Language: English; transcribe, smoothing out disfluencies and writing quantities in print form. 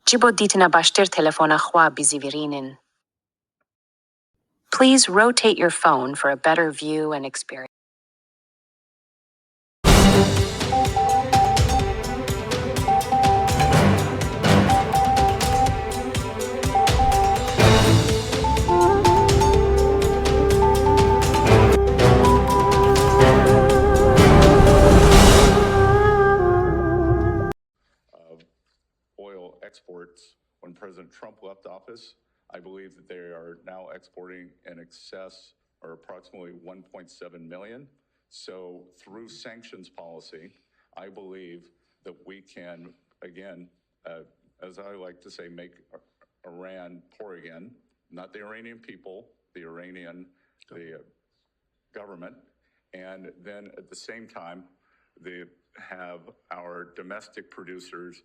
جی بۆ دیتنە باشتر تەلەفۆنە خوا بیزیڤێرینن. Please rotate your phone for a better view and experience. Oil exports when President Trump left office. I believe that they are now exporting in excess or approximately 1.7 million. So through sanctions policy, I believe that we can, again, as I like to say, make Iran poor again. Not the Iranian people, the Iranian government. And then at the same time, they have our domestic producers